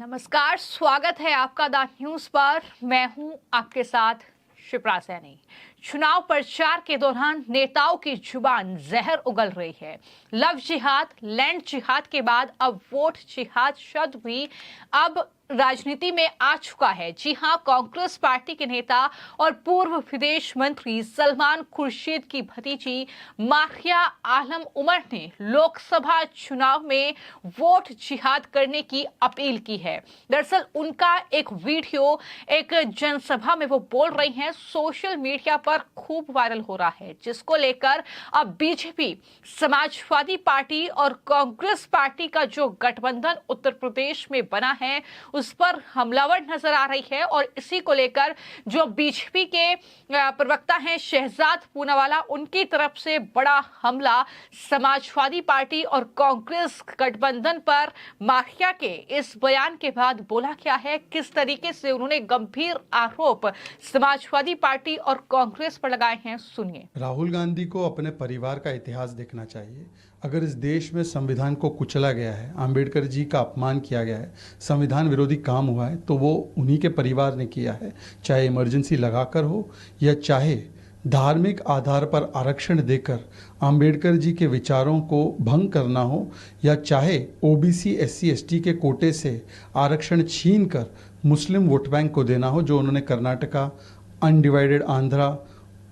नमस्कार, स्वागत है आपका द न्यूज पर। मैं हूं आपके साथ शिप्रा सैनी। चुनाव प्रचार के दौरान नेताओं की जुबान जहर उगल रही है। लव जिहाद, लैंड जिहाद के बाद अब वोट जिहाद शब्द भी अब राजनीति में आ चुका है। जी हां, कांग्रेस पार्टी के नेता और पूर्व विदेश मंत्री सलमान खुर्शीद की भतीजी मारिया आलम उमर ने लोकसभा चुनाव में वोट जिहाद करने की अपील की है। दरअसल उनका एक वीडियो एक जनसभा में वो बोल रही हैं, सोशल मीडिया पर खूब वायरल हो रहा है, जिसको लेकर अब बीजेपी, समाजवादी पार्टी और कांग्रेस पार्टी का जो गठबंधन उत्तर प्रदेश में बना है उस पर हमलावर नजर आ रही है। और इसी को लेकर जो बीजेपी के प्रवक्ता हैं शहजाद पूनावाला, उनकी तरफ से बड़ा हमला समाजवादी पार्टी और कांग्रेस गठबंधन पर मारिया के इस बयान के बाद बोला क्या है, किस तरीके से उन्होंने गंभीर आरोप समाजवादी पार्टी और कांग्रेस पर लगाए हैं, सुनिए। राहुल गांधी को अपने परिवार का इतिहास देखना चाहिए। अगर इस देश में संविधान को कुचला गया है, अंबेडकर जी का अपमान किया गया है, संविधान विरोधी काम हुआ है, तो वो उन्हीं के परिवार ने किया है। चाहे इमरजेंसी लगाकर हो या चाहे धार्मिक आधार पर आरक्षण देकर अंबेडकर जी के विचारों को भंग करना हो, या चाहे ओबीसी एससी एसटी के कोटे से आरक्षण छीन कर मुस्लिम वोट बैंक को देना हो, जो उन्होंने कर्नाटका, अनडिवाइडेड आंध्रा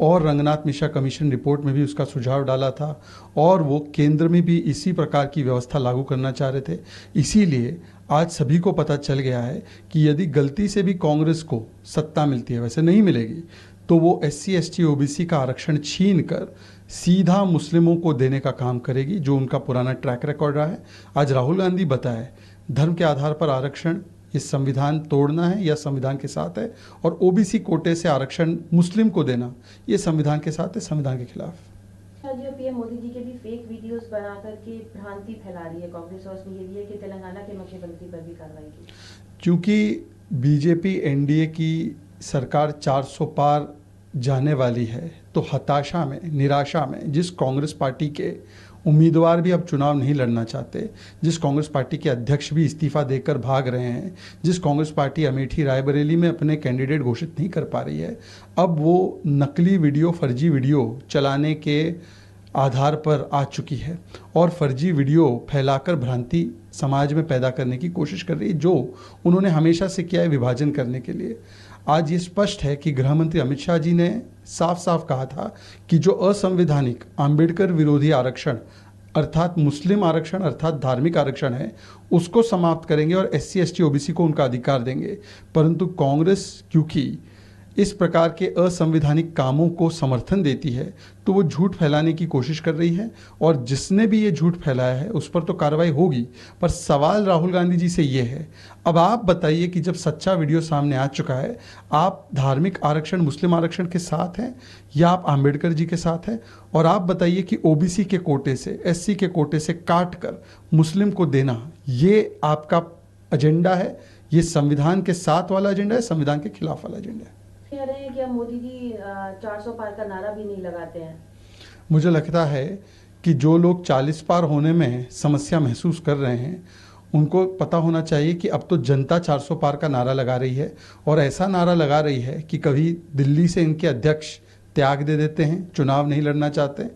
और रंगनाथ मिश्रा कमीशन रिपोर्ट में भी उसका सुझाव डाला था, और वो केंद्र में भी इसी प्रकार की व्यवस्था लागू करना चाह रहे थे। इसीलिए आज सभी को पता चल गया है कि यदि गलती से भी कांग्रेस को सत्ता मिलती है, वैसे नहीं मिलेगी, तो वो एससी एसटी ओबीसी का आरक्षण छीन कर सीधा मुस्लिमों को देने का काम करेगी, जो उनका पुराना ट्रैक रिकॉर्ड रहा है। आज राहुल गांधी बताए धर्म के आधार पर आरक्षण ये संविधान तोड़ना है या संविधान के साथ है, और ओबीसी कोटे से आरक्षण मुस्लिम को देना ये संविधान के साथ है, संविधान के खिलाफ। जो पीएम मोदी जी के भी फेक वीडियोस बना करके भ्रांति फैला रही है कांग्रेस, और उसमें ये भी है कि तेलंगाना के मुख्यमंत्री पर भी कार्रवाई की। क्योंकि बीजेपी एनडीए की सरकार 400 पार जाने वाली है, तो हताशा में, निराशा में जिस कांग्रेस पार्टी के उम्मीदवार भी अब चुनाव नहीं लड़ना चाहते, जिस कांग्रेस पार्टी के अध्यक्ष भी इस्तीफा देकर भाग रहे हैं, जिस कांग्रेस पार्टी अमेठी रायबरेली में अपने कैंडिडेट घोषित नहीं कर पा रही है, अब वो नकली वीडियो, फर्जी वीडियो चलाने के आधार पर आ चुकी है और फर्जी वीडियो फैलाकर भ्रांति समाज में पैदा करने की कोशिश कर रही है, जो उन्होंने हमेशा से किया है विभाजन करने के लिए। आज ये स्पष्ट है कि गृह मंत्री अमित शाह जी ने साफ साफ कहा था कि जो असंवैधानिक अंबेडकर विरोधी आरक्षण अर्थात मुस्लिम आरक्षण अर्थात धार्मिक आरक्षण है, उसको समाप्त करेंगे और एससी एसटी ओबीसी को उनका अधिकार देंगे। परंतु कांग्रेस क्योंकि इस प्रकार के असंवैधानिक कामों को समर्थन देती है, तो वो झूठ फैलाने की कोशिश कर रही है, और जिसने भी ये झूठ फैलाया है उस पर तो कार्रवाई होगी। पर सवाल राहुल गांधी जी से ये है, अब आप बताइए कि जब सच्चा वीडियो सामने आ चुका है, आप धार्मिक आरक्षण, मुस्लिम आरक्षण के साथ हैं या आप अंबेडकर जी के साथ हैं? और आप बताइए कि ओबीसी के कोटे से, एससी के कोटे से काट कर मुस्लिम को देना, ये आपका एजेंडा है? ये संविधान के साथ वाला एजेंडा है, संविधान के खिलाफ वाला एजेंडा है? कह रहे हैं कि अब मोदी जी 400 पार का नारा भी नहीं लगाते हैं। मुझे लगता है कि जो लोग 40 पार होने में समस्या महसूस कर रहे हैं, उनको पता होना चाहिए कि अब तो जनता 400 पार का नारा लगा रही है, और ऐसा नारा लगा रही है कि कभी दिल्ली से इनके अध्यक्ष त्याग दे देते हैं, चुनाव नहीं लड़ना चाहते,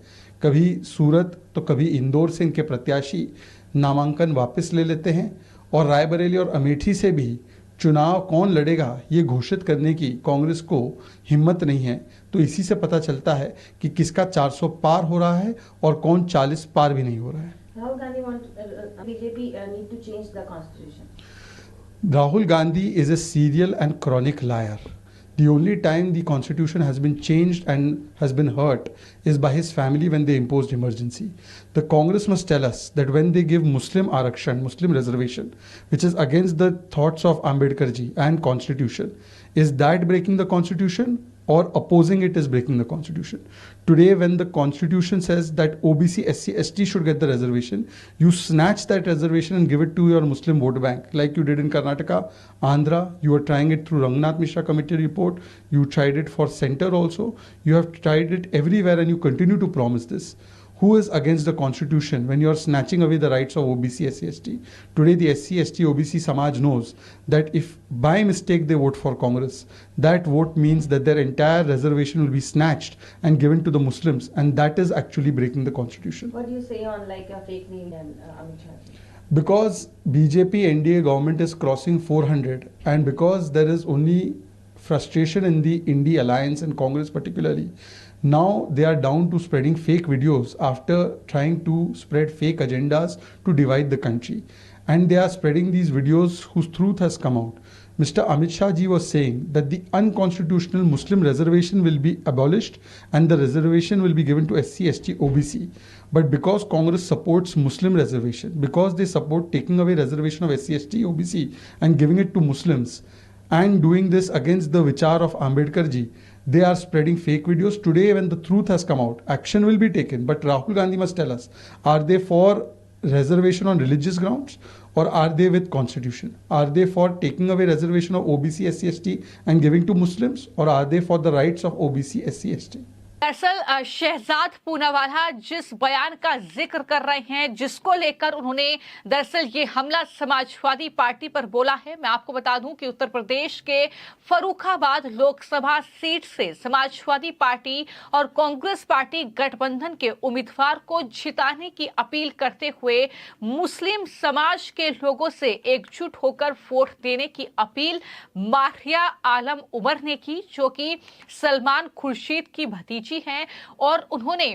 कभी सूरत तो कभी इंदौर से इनके प्रत्याशी नामांकन वापस ले लेते हैं, और रायबरेली और अमेठी से भी चुनाव कौन लड़ेगा ये घोषित करने की कांग्रेस को हिम्मत नहीं है। तो इसी से पता चलता है कि किसका 400 पार हो रहा है और कौन 40 पार भी नहीं हो रहा है। Rahul Gandhi BJP need to change the constitution. Rahul Gandhi is a serial and chronic liar. The only time the constitution has been changed and has been hurt is by his family when they imposed emergency. The Congress must tell us that when they give Muslim Arakshan, Muslim reservation, which is against the thoughts of Ambedkar ji and constitution, is that breaking the constitution or opposing it is breaking the constitution? Today, when the constitution says that OBC, SC, ST should get the reservation, you snatch that reservation and give it to your Muslim vote bank, like you did in Karnataka, Andhra. You are trying it through Rangnath Mishra committee report. You tried it for center also. You have tried it everywhere, and you continue to promise this. who is against the constitution when you are snatching away the rights of OBC, SC, ST? Today the SC, ST, OBC Samaj knows that if by mistake they vote for Congress, that vote means that their entire reservation will be snatched and given to the Muslims, and that is actually breaking the constitution. What do you say on like a fake news and Amit Shah? Because BJP NDA government is crossing 400, and because there is only frustration in the Indie Alliance and Congress particularly, now they are down to spreading fake videos after trying to spread fake agendas to divide the country. And they are spreading these videos whose truth has come out. Mr. Amit Shah ji was saying that the unconstitutional Muslim reservation will be abolished and the reservation will be given to SC, ST, OBC. But because Congress supports Muslim reservation, because they support taking away reservation of SC, ST, OBC and giving it to Muslims, and doing this against the vichar of Ambedkar ji, they are spreading fake videos. Today, when the truth has come out, action will be taken. But Rahul Gandhi must tell us, are they for reservation on religious grounds, or are they with constitution? Are they for taking away reservation of OBC, SC, ST and giving to Muslims, or are they for the rights of OBC, SC, ST? दरअसल शहजाद पूनावाला जिस बयान का जिक्र कर रहे हैं, जिसको लेकर उन्होंने दरअसल ये हमला समाजवादी पार्टी पर बोला है, मैं आपको बता दूं कि उत्तर प्रदेश के फर्रुखाबाद लोकसभा सीट से समाजवादी पार्टी और कांग्रेस पार्टी गठबंधन के उम्मीदवार को जिताने की अपील करते हुए मुस्लिम समाज के लोगों से एकजुट होकर वोट देने की अपील मारिया आलम उमर ने की, जो कि सलमान खुर्शीद की भतीजी हैं, और उन्होंने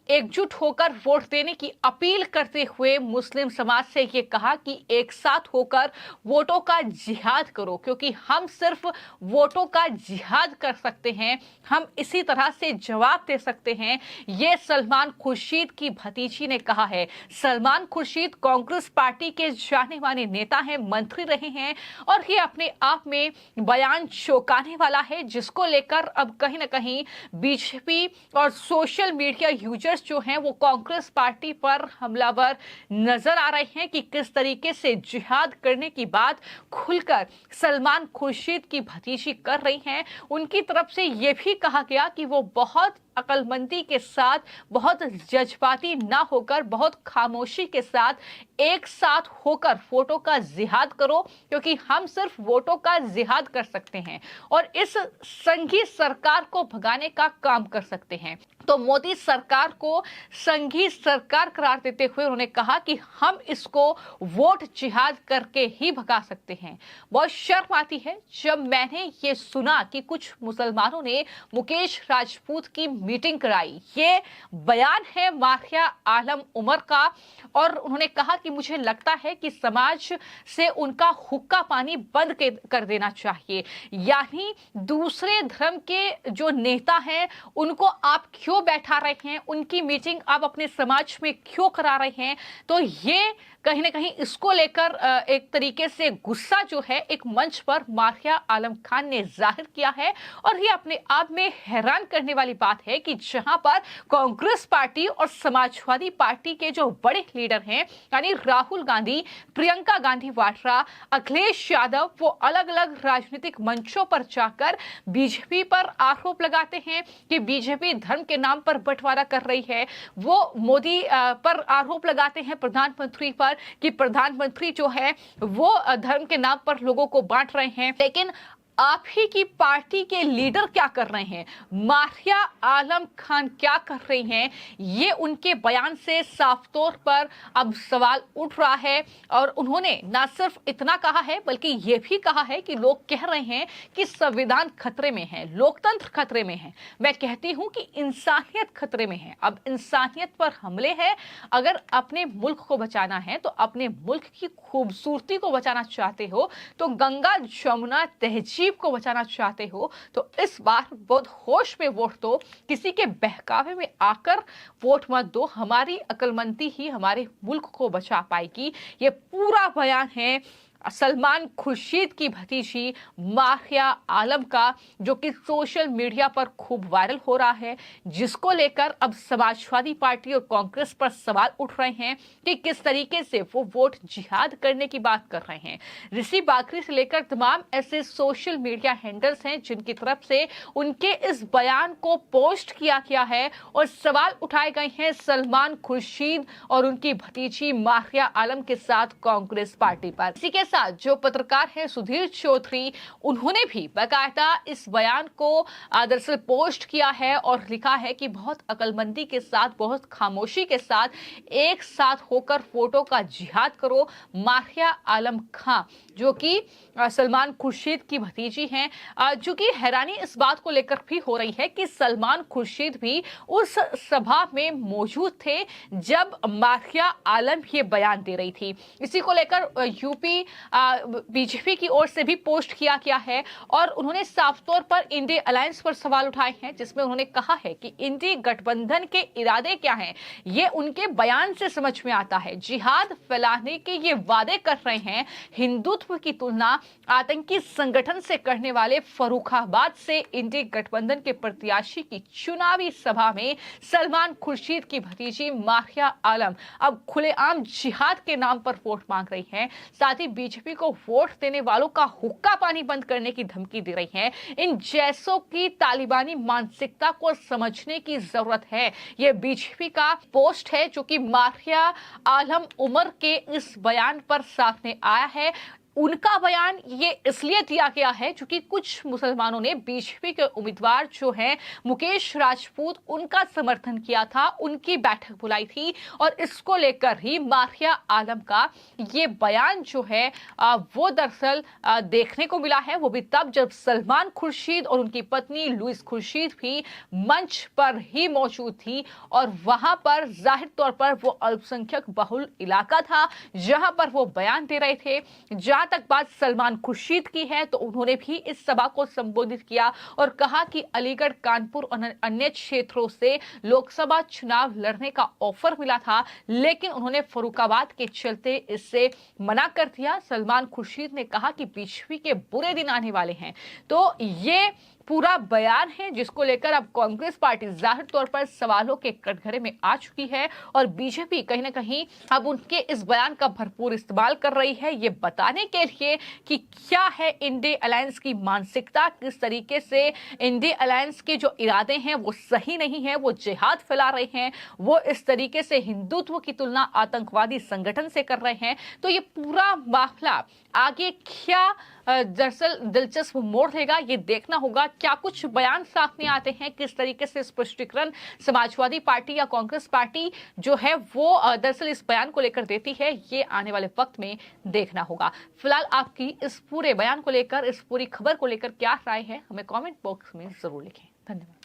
एकजुट होकर वोट देने की अपील करते हुए मुस्लिम समाज से ये कहा कि एक साथ होकर वोटों का जिहाद करो, क्योंकि हम सिर्फ वोटों का जिहाद कर सकते हैं, हम इसी तरह से जवाब दे सकते हैं। ये सलमान खुर्शीद की भतीजी ने कहा है। सलमान खुर्शीद कांग्रेस पार्टी के जाने माने नेता हैं, मंत्री रहे हैं, और ये अपने आप में बयान चौंकाने वाला है, जिसको लेकर अब कहीं ना कहीं बीजेपी और सोशल मीडिया यूजर्स जो हैं वो कांग्रेस पार्टी पर हमलावर नजर आ रहे हैं कि किस तरीके से जिहाद करने की बात खुलकर सलमान खुर्शीद की भतीजी कर रही हैं। उनकी तरफ से ये भी कहा गया कि वो बहुत अकलमंदी के साथ, बहुत जज्बाती ना होकर, बहुत खामोशी के साथ एक साथ होकर वोटों का जिहाद करो, क्योंकि हम सिर्फ वोटों का जिहाद कर सकते हैं और इस संघी सरकार को भगाने का काम कर सकते हैं। तो मोदी सरकार को संघी सरकार करार देते हुए उन्होंने कहा कि हम इसको वोट जिहाद करके ही भगा सकते हैं। बहुत शर्म आती है जब मैंने ये सुना कि कुछ मुसलमानों ने मुकेश राजपूत की मीटिंग कराई। ये बयान है मारिया आलम उमर का, और उन्होंने कहा कि मुझे लगता है कि समाज से उनका हुक्का पानी बंद कर देना चाहिए, यानी दूसरे धर्म के जो नेता हैं उनको आप क्यों बैठा रहे हैं, उनकी मीटिंग आप अपने समाज में क्यों करा रहे हैं। तो ये कहीं ना कहीं इसको लेकर एक तरीके से गुस्सा जो है एक मंच पर मारिया आलम खान ने जाहिर किया है, और ये अपने आप में हैरान करने वाली बात है कि जहां पर कांग्रेस पार्टी और समाजवादी पार्टी के जो बड़े लीडर हैं यानी राहुल गांधी, प्रियंका गांधी वाड्रा, अखिलेश यादव, वो अलग अलग राजनीतिक मंचों पर जाकर बीजेपी पर आरोप लगाते हैं कि बीजेपी धर्म के नाम पर बंटवारा कर रही है। वो मोदी पर आरोप लगाते हैं, प्रधानमंत्री पर, कि प्रधानमंत्री जो है वो धर्म के नाम पर लोगों को बांट रहे हैं। लेकिन आप ही की पार्टी के लीडर क्या कर रहे हैं, मारिया आलम खान क्या कर रही हैं, ये उनके बयान से साफ तौर पर अब सवाल उठ रहा है। और उन्होंने ना सिर्फ इतना कहा है बल्कि ये भी कहा है कि लोग कह रहे हैं कि संविधान खतरे में है, लोकतंत्र खतरे में है। मैं कहती हूं कि इंसानियत खतरे में है। अब इंसानियत पर हमले हैं। अगर अपने मुल्क को बचाना है, तो अपने मुल्क की खूबसूरती को बचाना चाहते हो, तो गंगा जमुना तहजीब को बचाना चाहते हो, तो इस बार बहुत होश में वोट दो, किसी के बहकावे में आकर वोट मत दो। हमारी अक्लमंदी ही हमारे मुल्क को बचा पाएगी। ये पूरा बयान है सलमान खुर्शीद की भतीजी माहिया आलम का, जो कि सोशल मीडिया पर खूब वायरल हो रहा है, जिसको लेकर अब समाजवादी पार्टी और कांग्रेस पर सवाल उठ रहे हैं कि किस तरीके से वो वोट जिहाद करने की बात कर रहे हैं। ऋषि बाकरी से लेकर तमाम ऐसे सोशल मीडिया हैंडल्स हैं जिनकी तरफ से उनके इस बयान को पोस्ट किया गया है और सवाल उठाए गए हैं सलमान खुर्शीद और उनकी भतीजी माहिया आलम के साथ कांग्रेस पार्टी पर। इसी के साथ जो पत्रकार हैं सुधीर चौधरी, उन्होंने भी बाकायदा इस बयान को दरअसल पोस्ट किया है और लिखा है कि बहुत अकलमंदी के साथ, बहुत खामोशी के साथ एक साथ होकर फोटो का जिहाद करो। माहिया आलम खां, जो कि सलमान खुर्शीद की भतीजी हैं, जो कि हैरानी इस बात को लेकर भी हो रही है कि सलमान खुर्शीद भी उस सभा में मौजूद थे जब माहिया आलम ये बयान दे रही थी। इसी को लेकर यूपी बीजेपी की ओर से भी पोस्ट किया गया है और उन्होंने साफ तौर पर इंडी अलायंस पर सवाल उठाए हैं, जिसमें उन्होंने कहा है कि इंडी गठबंधन के इरादे क्या हैं, ये उनके बयान से समझ में आता है। जिहाद फैलाने के ये वादे कर रहे हैं। हिंदुत्व की तुलना आतंकी संगठन से करने वाले फर्रुखाबाद से इंडी गठबंधन के प्रत्याशी की चुनावी सभा में सलमान खुर्शीद की भतीजी माहिया आलम अब खुलेआम जिहाद के नाम पर वोट मांग रही हैं। साथ ही बीजेपी को वोट देने वालों का हुक्का पानी बंद करने की धमकी दे रही हैं। इन जैसों की तालिबानी मानसिकता को समझने की जरूरत है। यह बीजेपी का पोस्ट है जो कि माहिया आलम उमर के इस बयान पर सामने आया है। उनका बयान ये इसलिए दिया गया है क्योंकि कुछ मुसलमानों ने बीजेपी के उम्मीदवार जो हैं मुकेश राजपूत, उनका समर्थन किया था, उनकी बैठक बुलाई थी और इसको लेकर ही माहिया आलम का ये बयान जो है वो दरअसल देखने को मिला है। वो भी तब जब सलमान खुर्शीद और उनकी पत्नी लुइस खुर्शीद भी मंच पर ही मौजूद थी और वहां पर जाहिर तौर पर वो अल्पसंख्यक बहुल इलाका था जहां पर वो बयान दे रहे थे। जहां तक बात सलमान खुर्शीद की है तो उन्होंने भी इस सभा को संबोधित किया और कहा कि अलीगढ़, कानपुर और अन्य क्षेत्रों से लोकसभा चुनाव लड़ने का ऑफर मिला था, लेकिन उन्होंने फर्रुखाबाद के चलते इससे मना कर दिया। सलमान खुर्शीद ने कहा कि बीजेपी के बुरे दिन आने वाले हैं। तो ये पूरा बयान है जिसको लेकर अब कांग्रेस पार्टी जाहिर तौर पर सवालों के कटघरे में आ चुकी है और बीजेपी कहीं ना कहीं अब उनके इस बयान का भरपूर इस्तेमाल कर रही है ये बताने के लिए कि क्या है इंडी अलायंस की मानसिकता, किस तरीके से इंडी अलायंस के जो इरादे हैं वो सही नहीं है, वो जिहाद फैला रहे हैं, वो इस तरीके से हिंदुत्व की तुलना आतंकवादी संगठन से कर रहे हैं। तो ये पूरा मामला आगे क्या दरअसल दिलचस्प मोड़ लेगा ये देखना होगा। क्या कुछ बयान सामने आते हैं, किस तरीके से स्पष्टीकरण समाजवादी पार्टी या कांग्रेस पार्टी जो है वो दरअसल इस बयान को लेकर देती है, ये आने वाले वक्त में देखना होगा। फिलहाल आपकी इस पूरे बयान को लेकर, इस पूरी खबर को लेकर क्या राय है, हमें कमेंट बॉक्स में जरूर लिखें। धन्यवाद।